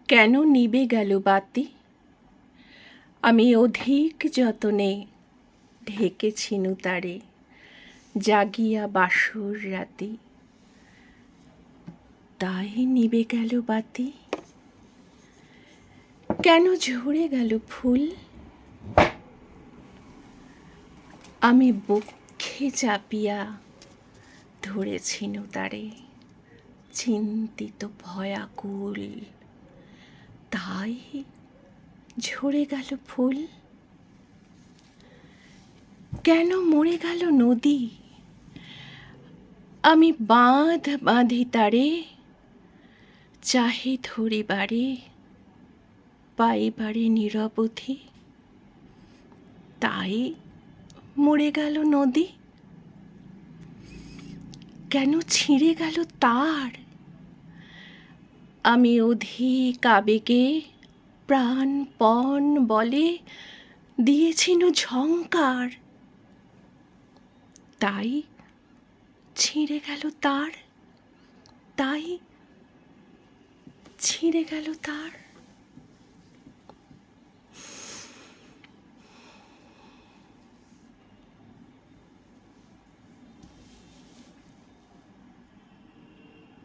কেন নিবে গেল বাতি? আমি অধিক যতনে ঢেকেছিনু তারে, জাগিয়া বাসর রাতি। তাই নিবে গেল বাতি। কেন ঝরে গেল ফুল? আমি বক্ষে চাপিয়া ধরেছিনু তারে, চিন্তিত ভয়াকুল। তাই ঝরে গেল ফুল। কেন মরে গেল নদী? আমি বাঁধ বাঁধি তারে, চাহে ধরিবারে, পাইবারে নিরবধি। তাই মরে গেল নদী। কেন ছিঁড়ে গেল তার? আমি অধিক আবেগে প্রাণপণ বলে দিয়েছিনু ঝংকার। তাই ছিঁড়ে গেল তার। তাই ছিঁড়ে গেল তার।